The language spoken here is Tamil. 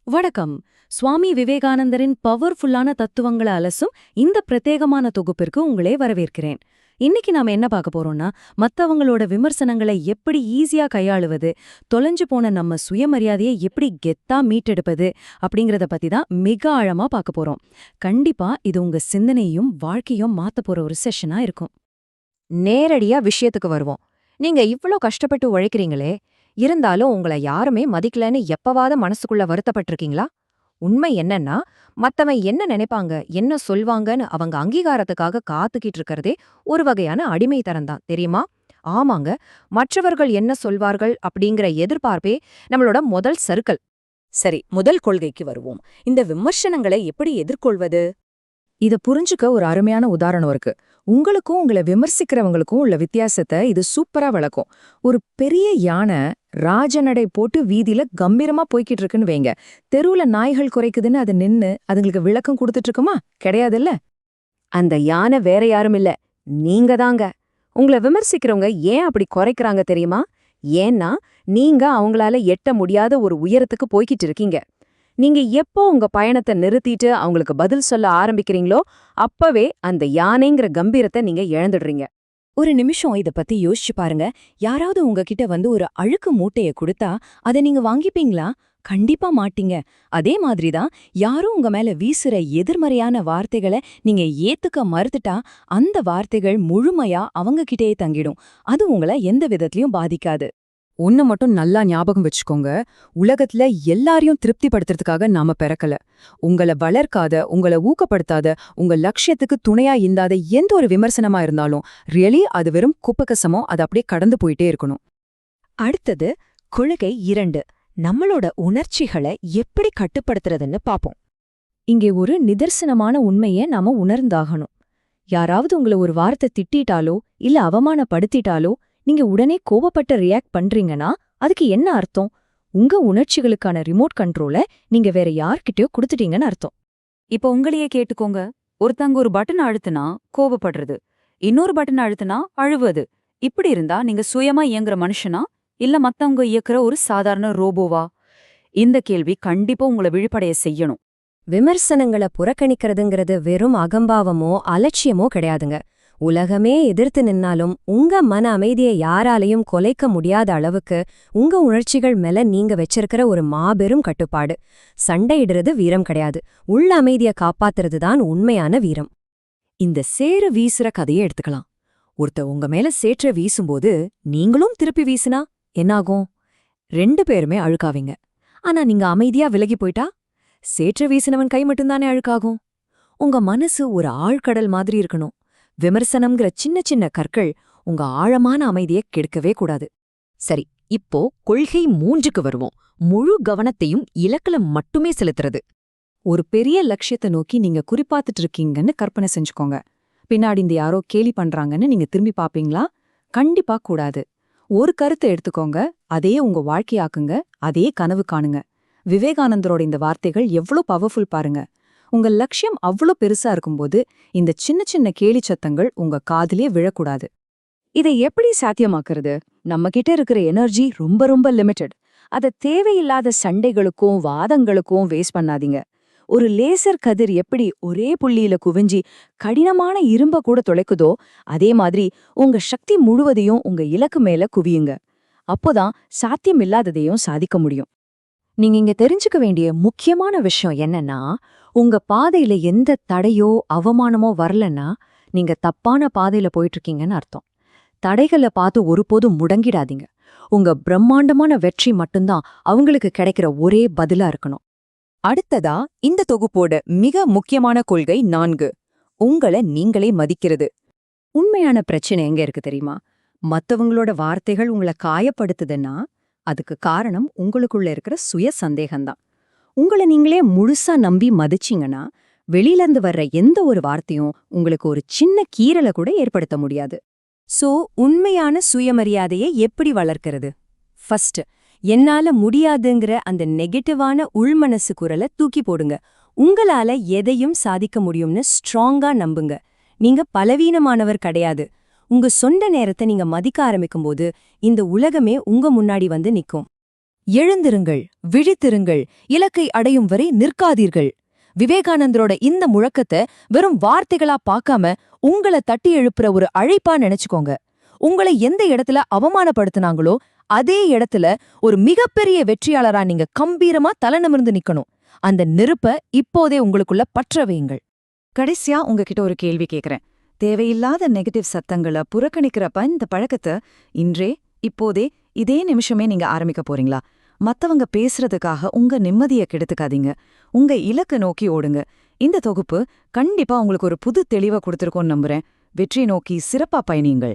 வணக்கம். சுவாமி விவேகானந்தரின் பவர்ஃபுல்லான தத்துவங்களை அலசும் இந்த பிரத்யேகமான தொகுப்பிற்கு உங்களே வரவேற்கிறேன். இன்னைக்கு நாம என்ன பார்க்க போறோம்னா, மத்தவங்களோட விமர்சனங்களை எப்படி ஈஸியா கையாளுவது, தொலைஞ்சு போன நம்ம சுயமரியாதையை எப்படி கெத்தா மீட்டெடுப்பது அப்படிங்கறத பத்தி தான் மிக ஆழமா பார்க்க போறோம். கண்டிப்பா இது உங்க சிந்தனையும் வாழ்க்கையும் மாத்த போற ஒரு செஷனா இருக்கும். நேரடியா விஷயத்துக்கு வருவோம். நீங்க இவ்ளோ கஷ்டப்பட்டு உழைக்கிறீங்களே, இருந்தாலும் உங்கள யாருமே மதிக்கலன்னு எப்பவாவது மனசுக்குள்ள வருத்தப்பட்டிருக்கீங்களா? உண்மை என்னன்னா, மத்தவன் என்ன நினைப்பாங்க, என்ன சொல்வாங்கன்னு அவங்க அங்கீகாரத்துக்காக காத்துக்கிட்டு இருக்கறதே ஒரு வகையான அடிமைத்தனம்தான், தெரியுமா? ஆமாங்க, மற்றவர்கள் என்ன சொல்வார்கள் அப்படிங்கிற எதிர்பார்ப்பே நம்மளோட முதல் சறுக்கல். சரி, முதல் கொள்கைக்கு வருவோம். இந்த விமர்சனங்களை எப்படி எதிர்கொள்வது? இத புரிஞ்சுக்க ஒரு அருமையான உதாரணம் இருக்கு. உங்களுக்கும் உங்களை விமர்சிக்கிறவங்களுக்கும் உள்ள வித்தியாசத்தை இது சூப்பரா விளக்கும். ஒரு பெரிய யானை ராஜநடை போட்டு வீதியில கம்பீரமா போய்கிட்டு இருக்குன்னு வைங்க. தெருவுல நாய்கள் குறைக்குதுன்னு அது நின்னு அதுங்களுக்கு விளக்கம் கொடுத்துட்டு இருக்குமா? கிடையாதுல்ல. அந்த யானை வேற யாரும் இல்ல, நீங்க தாங்க. உங்களை விமர்சிக்கிறவங்க ஏன் அப்படி குறைக்கிறாங்க தெரியுமா? ஏன்னா நீங்க அவங்களால எட்ட முடியாத ஒரு உயரத்துக்கு போய்கிட்டு இருக்கீங்க. நீங்க எப்போ உங்க பயணத்தை நிறுத்திட்டு அவங்களுக்கு பதில் சொல்ல ஆரம்பிக்கிறீங்களோ அப்பவே அந்த யானைங்கிற கம்பீரத்தை நீங்க இழந்துடுறீங்க. ஒரு நிமிஷம் இத பத்தி யோசிச்சு பாருங்க. யாராவது உங்ககிட்ட வந்து ஒரு அழுக்கு மூட்டைய கொடுத்தா அதை நீங்க வாங்கிப்பீங்களா? கண்டிப்பா மாட்டீங்க. அதே மாதிரிதான் யாரும் உங்க மேல வீசுற எதிர்மறையான வார்த்தைகளை நீங்க ஏத்துக்க மறுத்துட்டா அந்த வார்த்தைகள் முழுமையா அவங்க கிட்டேயே தங்கிடும். அது உங்களை எந்த விதத்திலயும் பாதிக்காது. ஒன்னு மட்டும் நல்லா ஞாபகம் வச்சுக்கோங்க, உலகத்துல எல்லாரையும் திருப்திப்படுத்துறதுக்காக நாம பிறக்கல. உங்கள வளர்க்காத, உங்கள ஊக்கப்படுத்தாத, உங்க லட்சியத்துக்கு துணையா இல்லாத எந்த ஒரு விமர்சனமா இருந்தாலும் ரியலி அது வெறும் குப்பகசமோ, அது அப்படியே கடந்து போயிட்டே இருக்கணும். அடுத்தது கொள்கை 2, நம்மளோட உணர்ச்சிகளை எப்படி கட்டுப்படுத்துறதுன்னு பாப்போம். இங்கே ஒரு நிதர்சனமான உண்மையை நாம உணர்ந்தாகணும். யாராவது உங்களை ஒரு வார்த்தை திட்டிட்டாலோ இல்ல அவமானப்படுத்திட்டாலோ நீங்க உடனே கோபப்பட்டு ரியாக்ட் பண்றீங்கன்னா அதுக்கு என்ன அர்த்தம்? உங்க உணர்ச்சிகளுக்கான ரிமோட் கண்ட்ரோலை நீங்க வேற யார்கிட்டயோ கொடுத்துட்டீங்கன்னு அர்த்தம். இப்ப உங்களையே கேட்டுக்கோங்க. ஒருத்தங்க ஒரு பட்டன் அழுத்துனா கோபப்படுறது, இன்னொரு பட்டன் அழுத்துனா அழுவது. இப்படி இருந்தா நீங்க சுயமா இயங்குற மனுஷனா இல்ல மத்தவங்க இயக்குற ஒரு சாதாரண ரோபோவா? இந்த கேள்வி கண்டிப்பா உங்களை விழிப்படைய செய்யணும். விமர்சனங்களை புறக்கணிக்கிறதுங்கிறது வெறும் அகம்பாவமோ அலட்சியமோ கிடையாதுங்க. உலகமே எதிர்த்து நின்னாலும் உங்க மன அமைதியை யாராலையும் கொலைக்க முடியாத அளவுக்கு உங்க உணர்ச்சிகள் மேல நீங்க வச்சிருக்கிற ஒரு மாபெரும் கட்டுப்பாடு. சண்டையிடுறது வீரம் கிடையாது, உள்ள அமைதியை காப்பாத்துறது தான் உண்மையான வீரம். இந்த சேறு வீசுற கதையை எடுத்துக்கலாம். ஒருத்த உங்க மேல சேற்ற வீசும்போது நீங்களும் திருப்பி வீசுனா என்னாகும்? 2 பேருமே அழுக்காவீங்க. ஆனா நீங்க அமைதியா விலகி போயிட்டா சேற்ற வீசினவன் கை மட்டும்தானே அழுக்காகும். உங்க மனசு ஒரு ஆழ்கடல் மாதிரி இருக்கணும். விமர்சனம்ங்கிற சின்ன சின்ன கற்கள் உங்க ஆழமான அமைதியை கெடுக்கவே கூடாது. சரி, இப்போ கொள்கை 3க்கு வருவோம். முழு கவனத்தையும் இலக்குல மட்டுமே செலுத்துறது. ஒரு பெரிய லட்சியத்தை நோக்கி நீங்க குறிப்பாத்துட்டு இருக்கீங்கன்னு கற்பனை செஞ்சுக்கோங்க. பின்னாடி இந்த யாரோ கேலி பண்றாங்கன்னு நீங்க திரும்பி பாப்பீங்களா? கண்டிப்பா கூடாது. ஒரு கருத்தை எடுத்துக்கோங்க, அதே உங்க வாழ்க்கையாக்குங்க, அதே கனவு காணுங்க. விவேகானந்தரோட இந்த வார்த்தைகள் எவ்வளோ பவர்ஃபுல் பாருங்க. உங்க லட்சியம் அவ்வளோ பெருசா இருக்கும்போது இந்த சின்ன சின்ன கேலி சத்தங்கள் உங்க காதிலே விழக்கூடாது. இதை எப்படி சாத்தியமாக்குறது? நம்ம கிட்ட இருக்கிற எனர்ஜி ரொம்ப ரொம்ப லிமிட்டெட். அதை தேவையில்லாத சண்டைகளுக்கும் வாதங்களுக்கும் வேஸ்ட் பண்ணாதீங்க. ஒரு லேசர் கதிர் எப்படி ஒரே புள்ளியில குவிஞ்சி கடினமான இரும்ப கூட துளைக்குதோ அதே மாதிரி உங்க சக்தி முழுவதையும் உங்க இலக்கு மேல குவியுங்க. அப்போதான் சாத்தியம் இல்லாததையும் சாதிக்க முடியும். நீங்க இங்க தெரிஞ்சுக்க வேண்டிய முக்கியமான விஷயம் என்னன்னா, உங்க பாதையில எந்த தடையோ அவமானமோ வரலன்னா நீங்க தப்பான பாதையில போயிட்டு இருக்கீங்கன்னு அர்த்தம். தடைகளை பார்த்து ஒருபோதும் முடங்கிடாதீங்க. உங்க பிரம்மாண்டமான வெற்றி மட்டும்தான் அவங்களுக்கு கிடைக்கிற ஒரே பதிலா இருக்கணும். அடுத்ததா இந்த தொகுப்போட மிக முக்கியமான கொள்கை 4, உங்களை நீங்களே மதிக்கிறது. உண்மையான பிரச்சனை எங்க இருக்கு தெரியுமா? மத்தவங்களோட வார்த்தைகள் உங்களை காயப்படுத்துதுன்னா அதுக்கு காரணம் உங்களுக்குள்ள இருக்கிற சுய சந்தேகம்தான். உங்களை நீங்களே முழுசா நம்பி மதிச்சிங்கன்னா வெளியிலிருந்து வர்ற எந்த ஒரு வார்த்தையும் உங்களுக்கு ஒரு சின்ன கீறலை கூட ஏற்படுத்த முடியாது. சோ உண்மையான சுயமரியாதையை எப்படி வளர்க்கிறது? ஃபர்ஸ்ட், என்னால முடியாதுங்கிற அந்த நெகட்டிவான உள்மனசு குரலை தூக்கி போடுங்க. உங்களால எதையும் சாதிக்க முடியும்னு ஸ்ட்ராங்கா நம்புங்க. நீங்க பலவீனமானவர் கிடையாது. உங்க சொந்த நேரத்தை நீங்க மதிக்க ஆரம்பிக்கும்போது இந்த உலகமே உங்க முன்னாடி வந்து நிக்கும். எழுந்திருங்கள், விழித்திருங்கள், இலக்கை அடையும் வரை நிற்காதீர்கள். விவேகானந்தரோட இந்த முழக்கத்தை வெறும் வார்த்தைகளா பார்க்காம உங்களை தட்டி எழுப்புற ஒரு அழைப்பா நினைச்சுக்கோங்க. உங்களை எந்த இடத்துல அவமானப்படுத்தினாங்களோ அதே இடத்துல ஒரு மிகப்பெரிய வெற்றியாளரா நீங்க கம்பீரமா தலை நிமிர்ந்து நிக்கணும். அந்த நெருப்ப இப்போதே உங்களுக்குள்ள பற்ற வையுங்கள். கடைசியா உங்ககிட்ட ஒரு கேள்வி கேக்குறேன். தேவையில்லாத நெகட்டிவ் சத்தங்களை புறக்கணிக்கிறப்ப இந்த பழக்கத்தை இன்றே, இப்போதே, இதே நிமிஷமே நீங்க ஆரம்பிக்க போறீங்களா? மத்தவங்க பேசுறதுக்காக உங்க நிம்மதியை கெடுத்துக்காதீங்க. உங்க இலக்க நோக்கி ஓடுங்க. இந்த தொகுப்பு கண்டிப்பா உங்களுக்கு ஒரு புது தெளிவை கொடுத்திருக்கோன்னு நம்புறேன். வெற்றி நோக்கி சிறப்பா பயணியுங்கள்.